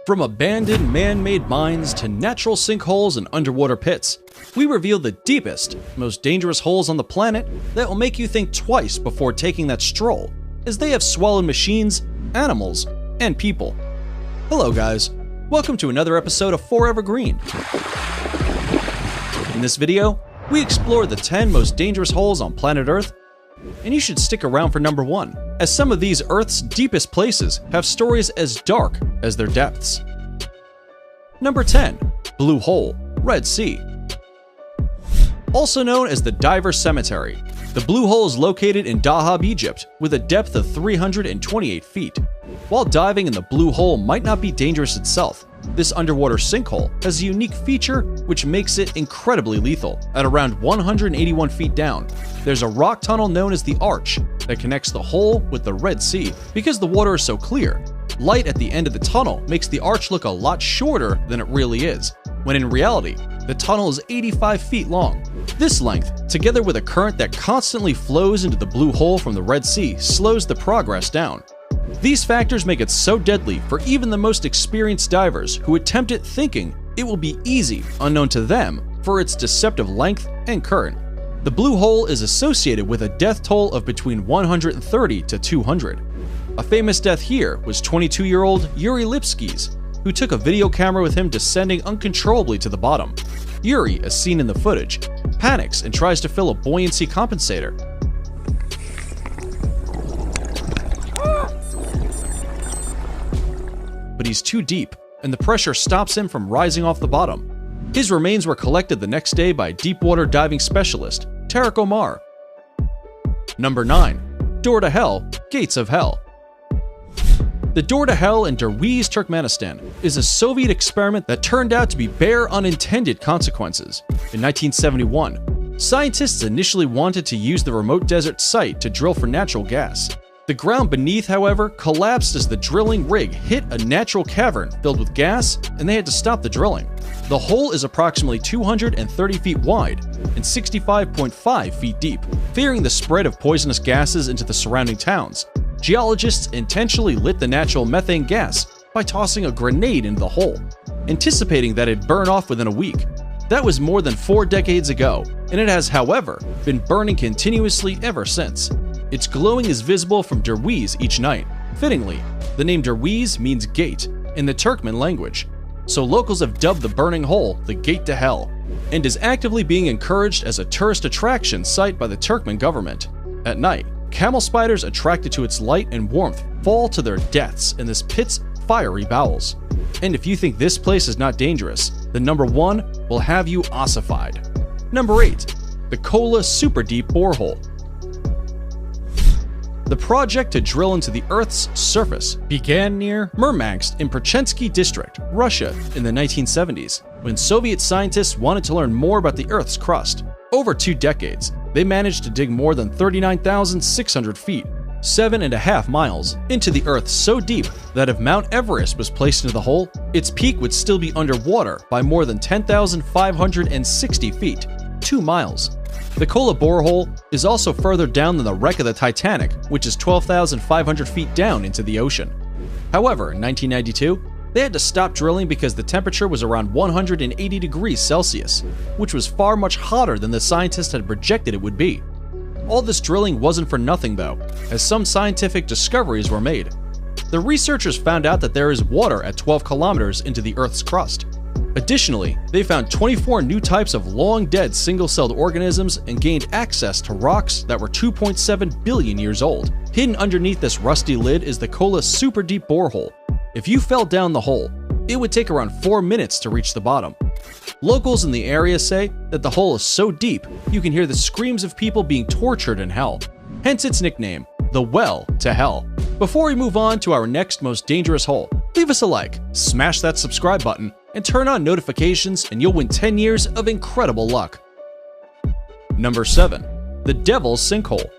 From abandoned man-made mines to natural sinkholes and underwater pits, we reveal the deepest, most dangerous holes on the planet that will make you think twice before taking that stroll, as they have swallowed machines, animals, and people. Hello guys, welcome to another episode of Forever Green. In this video, we explore the 10 most dangerous holes on planet Earth, and you should stick around for number 1, as some of these Earth's deepest places have stories as dark as their depths. Number 10. Blue Hole, Red Sea. Also known as the Diver Cemetery, the Blue Hole is located in Dahab, Egypt, with a depth of 328 feet. While diving in the Blue Hole might not be dangerous itself, this underwater sinkhole has a unique feature which makes it incredibly lethal. At around 181 feet down, there's a rock tunnel known as the Arch that connects the hole with the Red Sea. Because the water is so clear, light at the end of the tunnel makes the arch look a lot shorter than it really is, when in reality, the tunnel is 85 feet long. This length, together with a current that constantly flows into the Blue Hole from the Red Sea, slows the progress down. These factors make it so deadly for even the most experienced divers who attempt it thinking it will be easy, unknown to them, for its deceptive length and current. The Blue Hole is associated with a death toll of between 130 to 200. A famous death here was 22-year-old Yuri Lipskis, who took a video camera with him descending uncontrollably to the bottom. Yuri, as seen in the footage, panics and tries to fill a buoyancy compensator. But he's too deep, and the pressure stops him from rising off the bottom. His remains were collected the next day by deepwater diving specialist Tarek Omar. Number 9. Door to Hell, Gates of Hell. The Door to Hell in Derwiz, Turkmenistan is a Soviet experiment that turned out to be bare unintended consequences. In 1971, scientists initially wanted to use the remote desert site to drill for natural gas. The ground beneath, however, collapsed as the drilling rig hit a natural cavern filled with gas, and they had to stop the drilling. The hole is approximately 230 feet wide and 65.5 feet deep. Fearing the spread of poisonous gases into the surrounding towns, geologists intentionally lit the natural methane gas by tossing a grenade into the hole, anticipating that it'd burn off within a week. That was more than 4 decades ago, and it has, however, been burning continuously ever since. Its glowing is visible from Derwiz each night. Fittingly, the name Derwiz means gate in the Turkmen language, so locals have dubbed the burning hole the Gate to Hell, and is actively being encouraged as a tourist attraction site by the Turkmen government. At night, camel spiders attracted to its light and warmth fall to their deaths in this pit's fiery bowels. And if you think this place is not dangerous, then number 1 will have you ossified. Number 8. The Kola Super Deep Borehole. The project to drill into the Earth's surface began near Murmansk in Perchensky District, Russia, in the 1970s, when Soviet scientists wanted to learn more about the Earth's crust. Over 2 decades, they managed to dig more than 39,600 feet, 7.5 miles, into the Earth so deep that if Mount Everest was placed into the hole, its peak would still be underwater by more than 10,560 feet, 2 miles. The Kola borehole is also further down than the wreck of the Titanic, which is 12,500 feet down into the ocean. However, in 1992, they had to stop drilling because the temperature was around 180 degrees Celsius, which was far much hotter than the scientists had projected it would be. All this drilling wasn't for nothing though, as some scientific discoveries were made. The researchers found out that there is water at 12 kilometers into the Earth's crust. Additionally, they found 24 new types of long-dead single-celled organisms and gained access to rocks that were 2.7 billion years old. Hidden underneath this rusty lid is the Kola Super Deep Borehole. If you fell down the hole, it would take around 4 minutes to reach the bottom. Locals in the area say that the hole is so deep, you can hear the screams of people being tortured in hell. Hence its nickname, the Well to Hell. Before we move on to our next most dangerous hole, leave us a like, smash that subscribe button, and turn on notifications and you'll win 10 years of incredible luck. Number 7. The Devil's Sinkhole.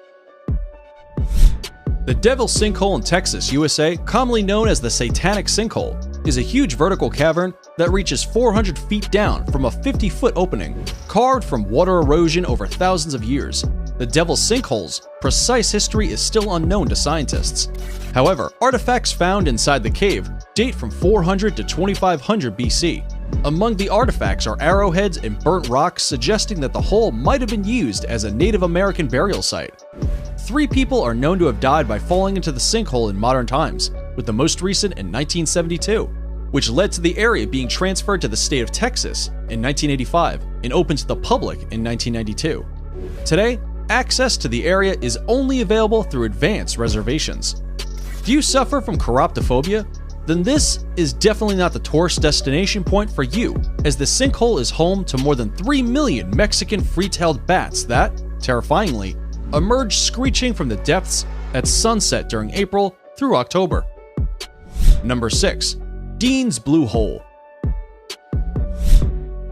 The Devil's Sinkhole in Texas, USA, commonly known as the Satanic Sinkhole, is a huge vertical cavern that reaches 400 feet down from a 50-foot opening, carved from water erosion over thousands of years. The Devil's Sinkhole's precise history is still unknown to scientists. However, artifacts found inside the cave date from 400 to 2500 BC. Among the artifacts are arrowheads and burnt rocks, suggesting that the hole might have been used as a Native American burial site. 3 people are known to have died by falling into the sinkhole in modern times, with the most recent in 1972, which led to the area being transferred to the state of Texas in 1985 and opened to the public in 1992. Today, access to the area is only available through advance reservations. Do you suffer from chiroptophobia? Then this is definitely not the tourist destination point for you, as the sinkhole is home to more than 3 million Mexican free-tailed bats that, terrifyingly, emerge screeching from the depths at sunset during April through October. Number 6. Dean's Blue Hole.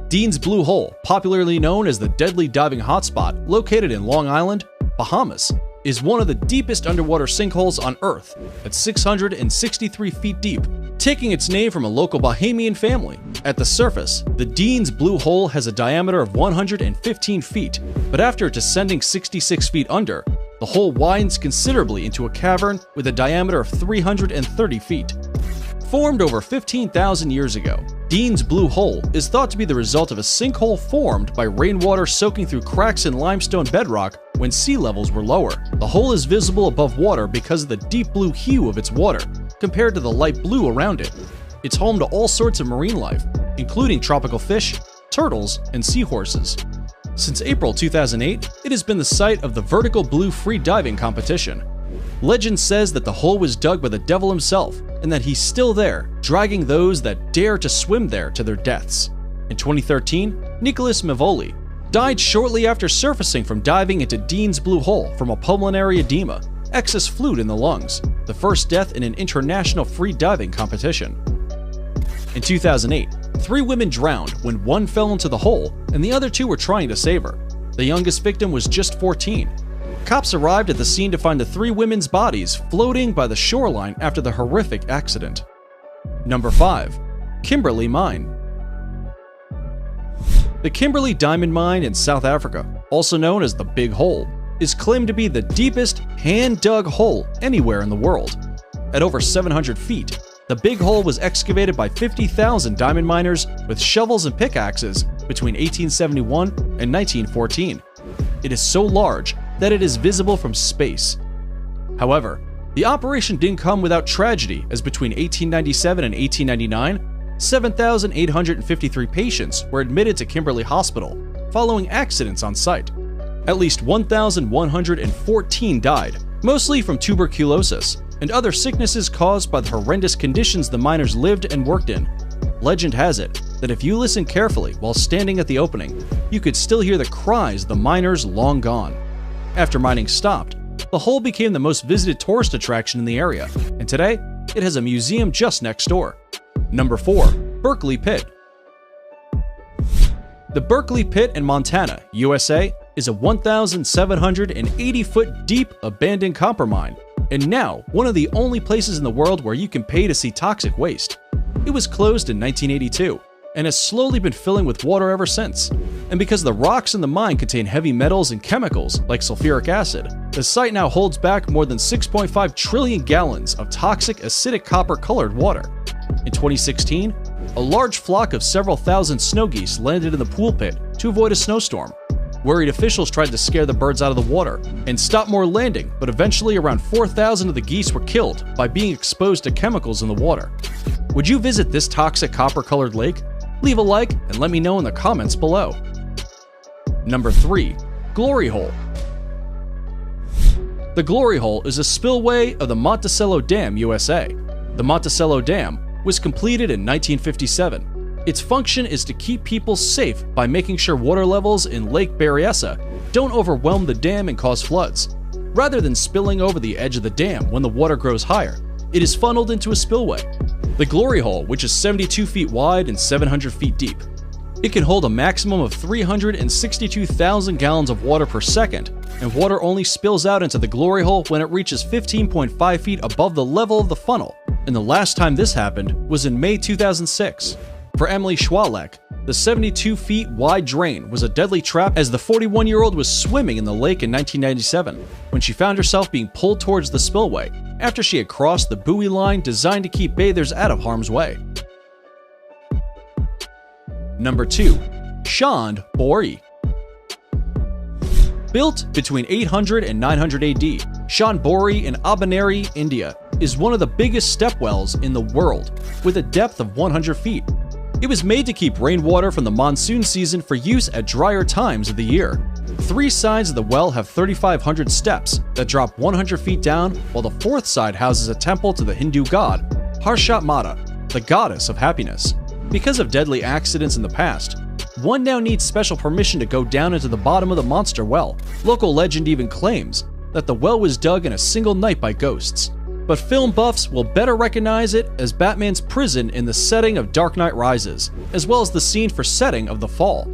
Dean's Blue Hole, popularly known as the deadly diving hotspot located in Long Island, Bahamas, is one of the deepest underwater sinkholes on Earth at 663 feet deep, taking its name from a local Bahamian family. At the surface, the Dean's Blue Hole has a diameter of 115 feet, but after descending 66 feet under, the hole widens considerably into a cavern with a diameter of 330 feet. Formed over 15,000 years ago, Dean's Blue Hole is thought to be the result of a sinkhole formed by rainwater soaking through cracks in limestone bedrock when sea levels were lower. The hole is visible above water because of the deep blue hue of its water, compared to the light blue around it. It's home to all sorts of marine life, including tropical fish, turtles, and seahorses. Since April 2008, it has been the site of the Vertical Blue Free Diving competition. Legend says that the hole was dug by the devil himself, and that he's still there, dragging those that dare to swim there to their deaths. In 2013, Nicholas Mevoli died shortly after surfacing from diving into Dean's Blue Hole from a pulmonary edema, excess fluid in the lungs, the first death in an international free diving competition. In 2008, 3 women drowned when one fell into the hole and the other 2 were trying to save her. The youngest victim was just 14. Cops arrived at the scene to find the 3 women's bodies floating by the shoreline after the horrific accident. Number 5. Kimberley Mine. The Kimberley Diamond Mine in South Africa, also known as the Big Hole, is claimed to be the deepest hand-dug hole anywhere in the world. At over 700 feet, the Big Hole was excavated by 50,000 diamond miners with shovels and pickaxes between 1871 and 1914. It is so large that it is visible from space. However, the operation didn't come without tragedy, as between 1897 and 1899, 7,853 patients were admitted to Kimberley Hospital following accidents on site. At least 1,114 died, mostly from tuberculosis and other sicknesses caused by the horrendous conditions the miners lived and worked in. Legend has it that if you listen carefully while standing at the opening, you could still hear the cries of the miners long gone. After mining stopped, the hole became the most visited tourist attraction in the area, and today, it has a museum just next door. Number 4. Berkeley Pit. The Berkeley Pit in Montana, USA, is a 1,780-foot deep abandoned copper mine, and now one of the only places in the world where you can pay to see toxic waste. It was closed in 1982, and has slowly been filling with water ever since. And because the rocks in the mine contain heavy metals and chemicals like sulfuric acid, the site now holds back more than 6.5 trillion gallons of toxic acidic copper-colored water. In 2016, a large flock of several thousand snow geese landed in the pool pit to avoid a snowstorm. Worried officials tried to scare the birds out of the water and stop more landing, but eventually around 4,000 of the geese were killed by being exposed to chemicals in the water. Would you visit this toxic copper-colored lake? Leave a like and let me know in the comments below. Number 3. Glory Hole. The Glory Hole is a spillway of the Monticello Dam, USA. The Monticello Dam was completed in 1957. Its function is to keep people safe by making sure water levels in Lake Berryessa don't overwhelm the dam and cause floods. Rather than spilling over the edge of the dam when the water grows higher, it is funneled into a spillway. The Glory Hole, which is 72 feet wide and 700 feet deep. It can hold a maximum of 362,000 gallons of water per second, and water only spills out into the Glory Hole when it reaches 15.5 feet above the level of the funnel, and the last time this happened was in May 2006. For Emily Schwalek, the 72 feet wide drain was a deadly trap as the 41-year-old was swimming in the lake in 1997 when she found herself being pulled towards the spillway after she had crossed the buoy line designed to keep bathers out of harm's way. Number 2. Chand Bori. Built between 800 and 900 AD, Chand Bori in Abaneri, India, is one of the biggest step wells in the world, with a depth of 100 feet. It was made to keep rainwater from the monsoon season for use at drier times of the year. 3 sides of the well have 3,500 steps that drop 100 feet down, while the 4th side houses a temple to the Hindu god, Harshat Mata, the goddess of happiness. Because of deadly accidents in the past, one now needs special permission to go down into the bottom of the monster well. Local legend even claims that the well was dug in a single night by ghosts, but film buffs will better recognize it as Batman's prison in the setting of Dark Knight Rises, as well as the scene for setting of The Fall.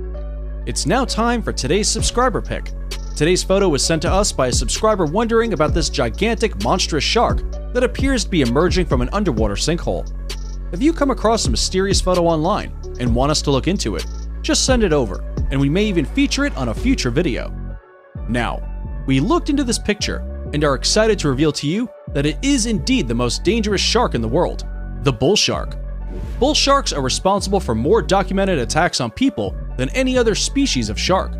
It's now time for today's subscriber pick. Today's photo was sent to us by a subscriber wondering about this gigantic, monstrous shark that appears to be emerging from an underwater sinkhole. If you come across a mysterious photo online and want us to look into it, just send it over, and we may even feature it on a future video. Now, we looked into this picture and are excited to reveal to you that it is indeed the most dangerous shark in the world, the bull shark. Bull sharks are responsible for more documented attacks on people than any other species of shark.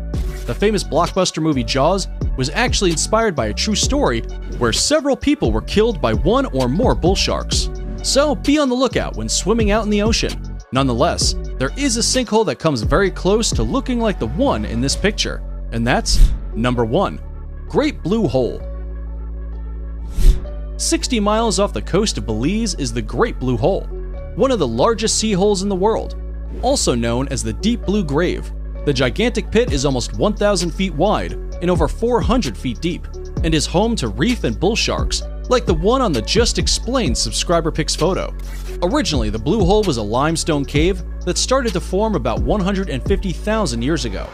The famous blockbuster movie Jaws was actually inspired by a true story where several people were killed by one or more bull sharks. So be on the lookout when swimming out in the ocean. Nonetheless, there is a sinkhole that comes very close to looking like the one in this picture, and that's number 1, Great Blue Hole. 60 miles off the coast of Belize is the Great Blue Hole, one of the largest sea holes in the world, also known as the Deep Blue Grave. The gigantic pit is almost 1,000 feet wide and over 400 feet deep, and is home to reef and bull sharks, like the one on the just explained subscriber picks photo. Originally, the Blue Hole was a limestone cave that started to form about 150,000 years ago.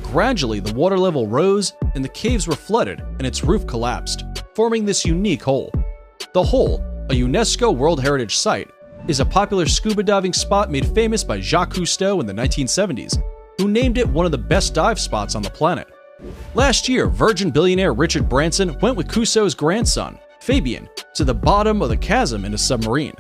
Gradually, the water level rose and the caves were flooded and its roof collapsed, forming this unique hole. The hole, a UNESCO World Heritage Site, is a popular scuba diving spot made famous by Jacques Cousteau in the 1970s, who named it one of the best dive spots on the planet. Last year, Virgin billionaire Richard Branson went with Cousteau's grandson, Fabien, to the bottom of the chasm in a submarine.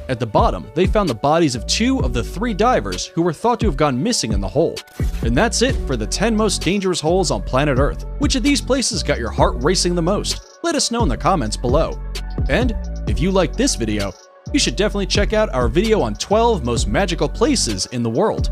At the bottom, they found the bodies of 2 of the 3 divers who were thought to have gone missing in the hole. And that's it for the 10 most dangerous holes on planet Earth. Which of these places got your heart racing the most? Let us know in the comments below. And if you liked this video, you should definitely check out our video on 12 most magical places in the world.